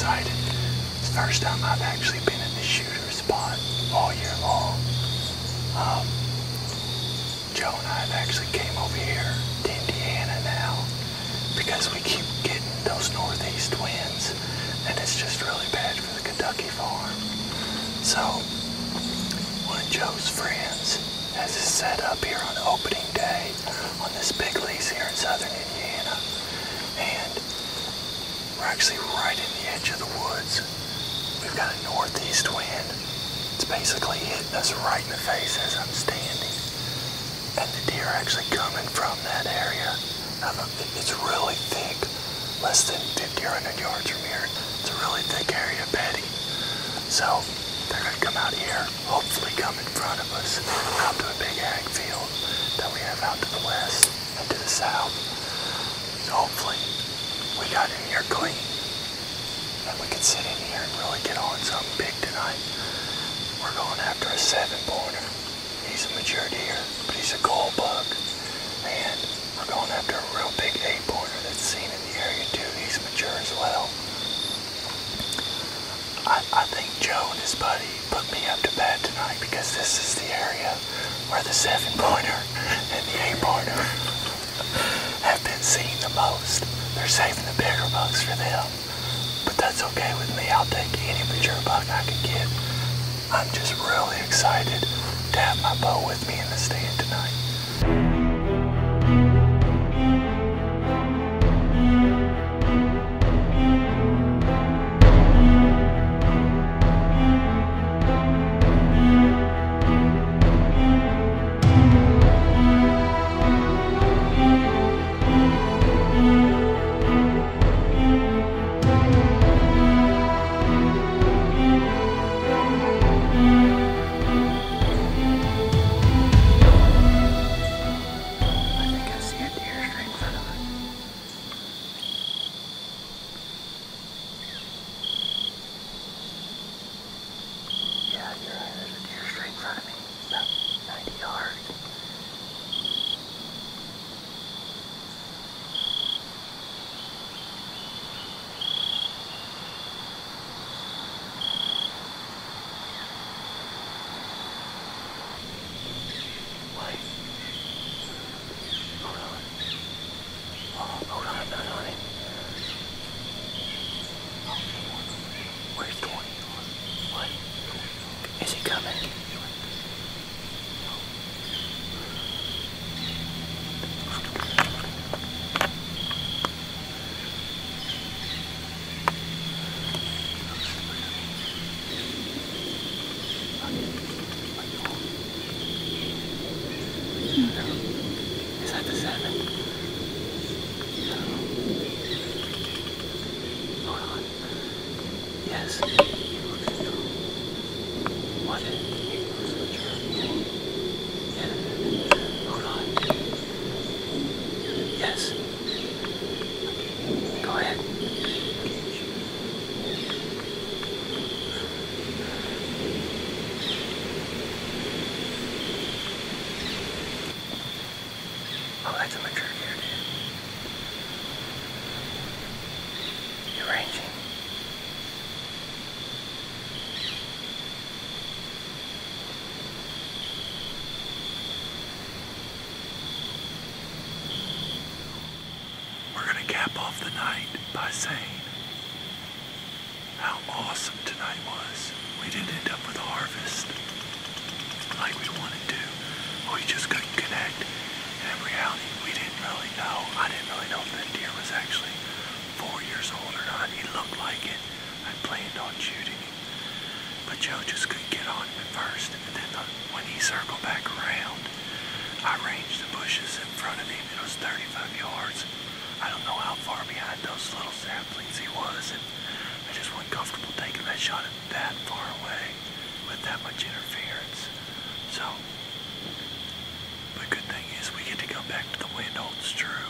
excited. It's the first time I've actually been in the shooter spot all year long. Joe and I have actually came over here to Indiana now because we keep getting those northeast winds, and it's just really bad for the Kentucky farm. So one of Joe's friends has his set up here on opening day on this big lease here in southern Indiana, and we're actually right in the edge of the woods. We've got a northeast wind. It's basically hitting us right in the face as I'm standing, and the deer are actually coming from that area. It's really thick, less than 50 or 100 yards from here. It's a really thick area bedding. So they're going to come out here, hopefully come in front of us, out to a big ag field that we have out to the west and to the south. So hopefully we got in here clean, and we can sit in here and really get on something big tonight. We're going after a 7-pointer. He's a mature deer, but he's a gold bug. And we're going after a real big 8-pointer that's seen in the area too. He's mature as well. I think Joe and his buddy put me up to bed tonight because this is the area where the 7-pointer and the 8-pointer have been seen the most. They're saving the bigger bucks for them, but that's okay with me. I'll take any mature buck I can get. I'm just really excited to have my bow with me in the stand tonight. Is that the 7? Hold on. Yes. What? Yeah. Hold on. Yes. Go ahead. Oh, that's a mature deer, dude. You're ranging. We're gonna cap off the night by saying how awesome tonight was. We didn't end up with a harvest like we wanted to. We just couldn't connect. And in reality, we didn't really know. I didn't really know if that deer was actually 4 years old or not. He looked like it. I planned on shooting him. But Joe just couldn't get on him at first. And then when he circled back around, I ranged the bushes in front of him. It was 35 yards. I don't know how far behind those little saplings he was. And I just wasn't comfortable taking that shot that far away with that much interference. So, but good thing is we get to come back to the wind holds true.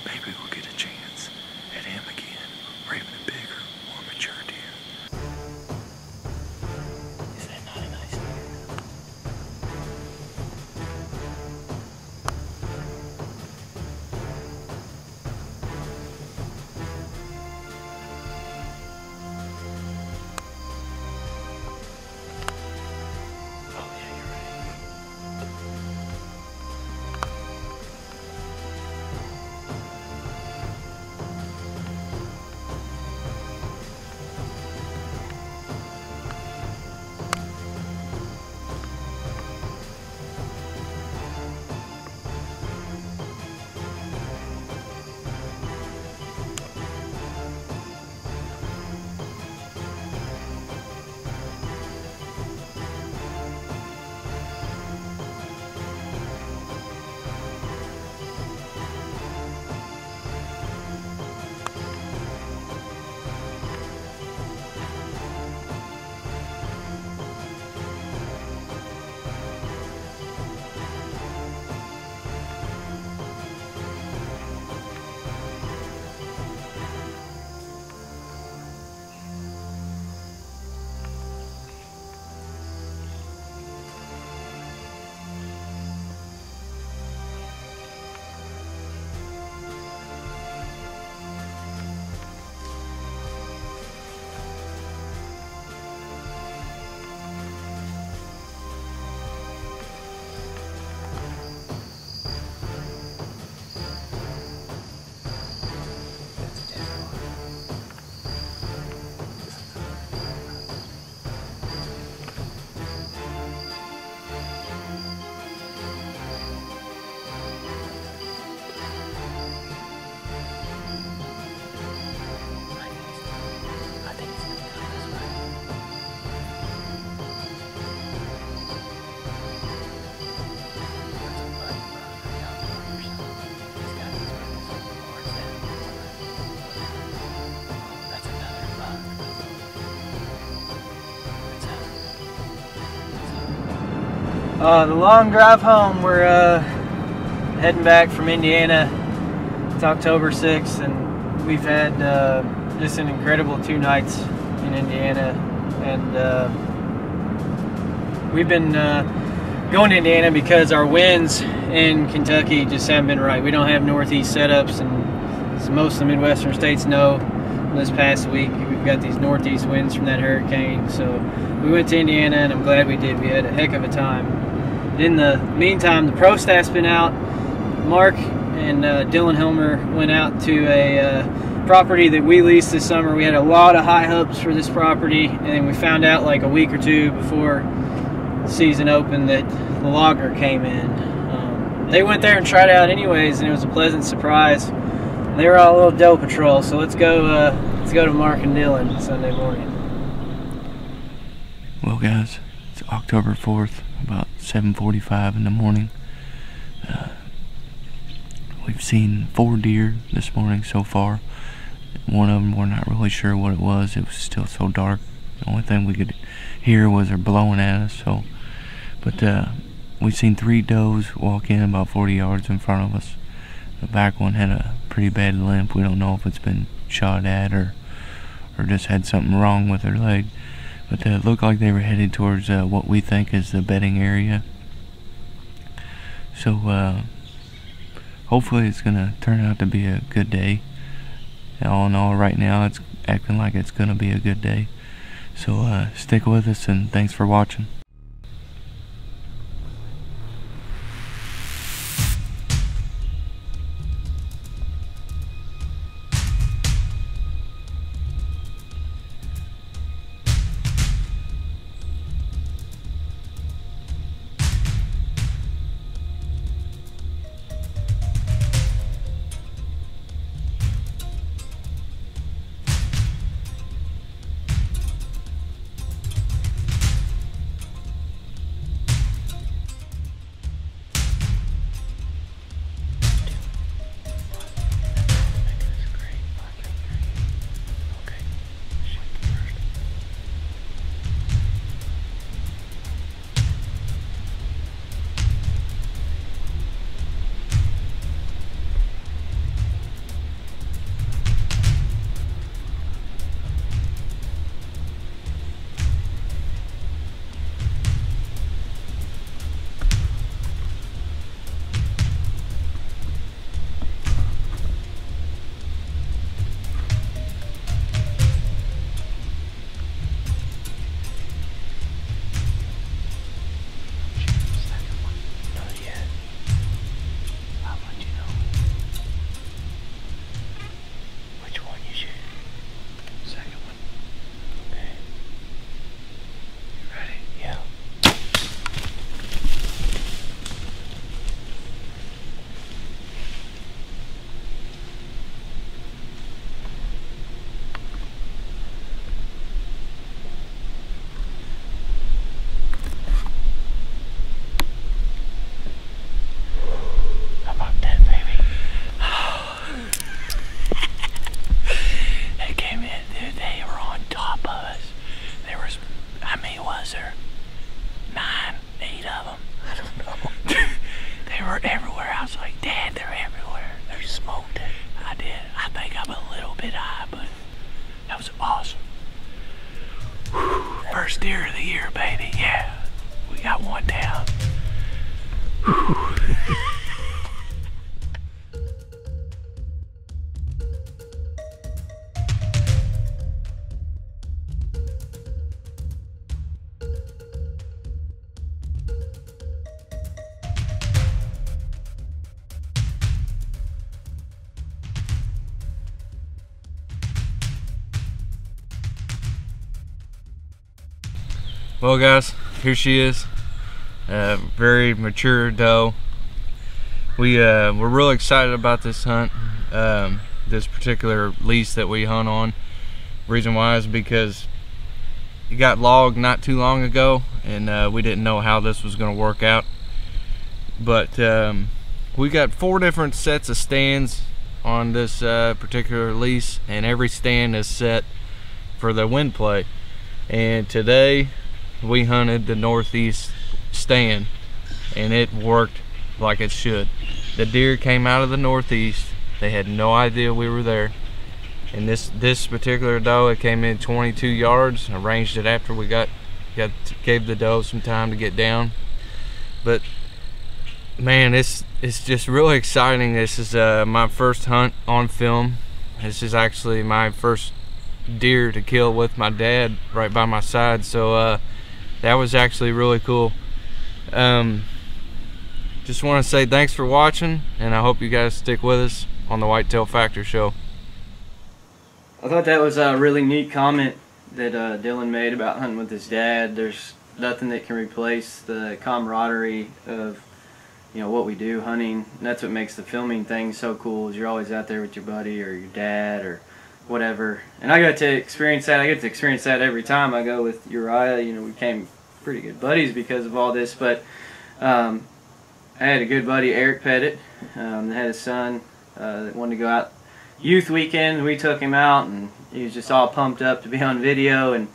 Maybe we'll get a chance at him again, or even a bigger, more mature deer. Is that not a nice deer? The long drive home. We're heading back from Indiana. It's October 6th, and we've had just an incredible 2 nights in Indiana. And we've been going to Indiana because our winds in Kentucky just haven't been right. We don't have northeast setups, and as most of the Midwestern states know, this past week we've got these northeast winds from that hurricane. So we went to Indiana, and I'm glad we did. We had a heck of a time. In the meantime, the pro staff's been out. Mark and Dylan Helmer went out to a property that we leased this summer. We had a lot of high hopes for this property, and then we found out like a week or two before the season opened that the logger came in. They went there and tried it out anyways, and it was a pleasant surprise. They were all a little doe patrol, so let's go to Mark and Dylan Sunday morning. Well guys, it's October 4th, about 7:45 in the morning. We've seen 4 deer this morning so far. One of them, we're not really sure what it was. It was still so dark. The only thing we could hear was her blowing at us. But we've seen 3 does walk in about 40 yards in front of us. The back one had a pretty bad limp. We don't know if it's been shot at or just had something wrong with her leg. But it looked like they were headed towards what we think is the bedding area. So hopefully it's gonna turn out to be a good day. All in all, right now it's acting like it's gonna be a good day. So stick with us, and thanks for watching. Everywhere. I was like, Dad, they're everywhere. They smoked it. I did. I think I'm a little bit high, but that was awesome. Whew. First deer of the year, baby. Yeah, we got one down. Well guys, here she is, very mature doe. We're really excited about this hunt, this particular lease that we hunt on. Reason why is because it got logged not too long ago, and we didn't know how this was going to work out. But we got 4 different sets of stands on this particular lease, and every stand is set for the wind play. And today we hunted the northeast stand, and it worked like it should. The deer came out of the northeast. They had no idea we were there. And this particular doe, it came in 22 yards. I ranged it after we gave the doe some time to get down. But man, it's just really exciting. This is my first hunt on film. This is actually my first deer to kill with my dad right by my side, so that was actually really cool. Just want to say thanks for watching, and I hope you guys stick with us on the Whitetail Factor Show. I thought that was a really neat comment that Dylan made about hunting with his dad. There's nothing that can replace the camaraderie of, you know, what we do hunting. And that's what makes the filming thing so cool, is you're always out there with your buddy or your dad or whatever. And I got to experience that. I get to experience that every time I go with Uriah. You know, we became pretty good buddies because of all this. But I had a good buddy, Eric Pettit, that had a son that wanted to go out youth weekend. We took him out, and he was just all pumped up to be on video. And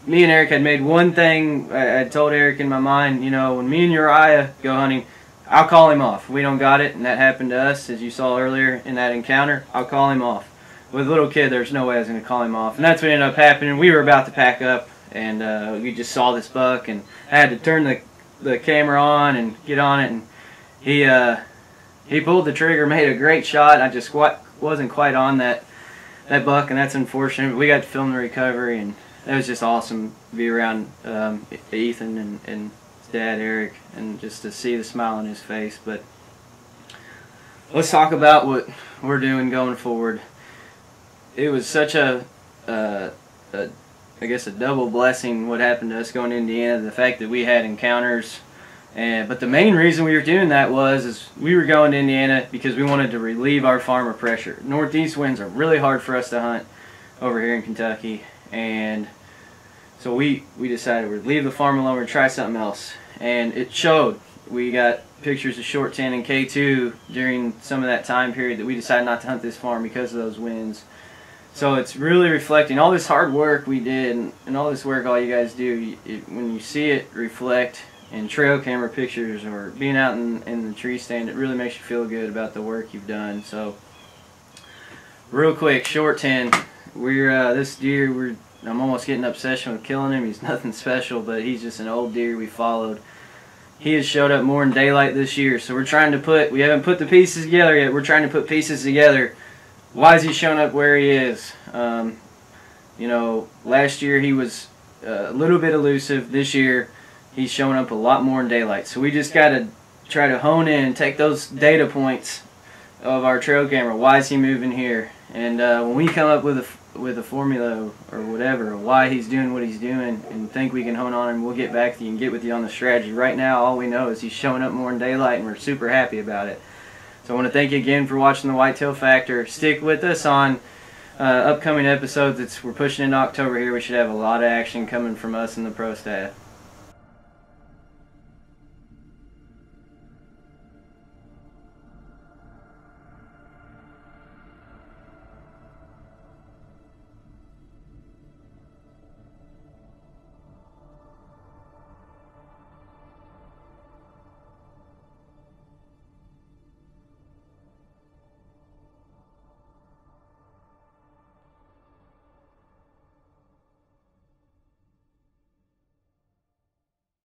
me and Eric had made one thing. I had told Eric in my mind, you know, when me and Uriah go hunting, I'll call him off. We don't got it, and that happened to us, as you saw earlier in that encounter. I'll call him off. With a little kid, there's no way I was going to call him off. And that's what ended up happening. We were about to pack up, and we just saw this buck, and I had to turn the camera on and get on it, and he pulled the trigger, made a great shot. I just wasn't quite on that buck, and that's unfortunate. But we got to film the recovery, and it was just awesome to be around Ethan and his dad, Eric, and just to see the smile on his face. But let's talk about what we're doing going forward. It was such I guess a double blessing what happened to us going to Indiana, the fact that we had encounters. But the main reason we were doing that is we were going to Indiana because we wanted to relieve our farmer pressure. Northeast winds are really hard for us to hunt over here in Kentucky, and so we decided we'd leave the farm alone and try something else. And it showed. We got pictures of short 10 and K2 during some of that time period that we decided not to hunt this farm because of those winds. So it's really reflecting all this hard work we did, and all this work all you guys do. When you see it reflect in trail camera pictures or being out in the tree stand, it really makes you feel good about the work you've done. So real quick, short 10. This deer, I'm almost getting an obsession with killing him. He's nothing special, but he's just an old deer we followed. He has showed up more in daylight this year, so we haven't put the pieces together yet. We're trying to put pieces together. Why is he showing up where he is? You know, last year he was a little bit elusive. This year he's showing up a lot more in daylight. So we just got to try to hone in and take those data points of our trail camera. Why is he moving here? And when we come up with a formula or whatever, why he's doing what he's doing, and think we can hone on him, we'll get back to you and get with you on the strategy. Right now, all we know is he's showing up more in daylight, and we're super happy about it. So I want to thank you again for watching the Whitetail Factor. Stick with us on upcoming episodes. We're pushing into October here. We should have a lot of action coming from us and the pro staff.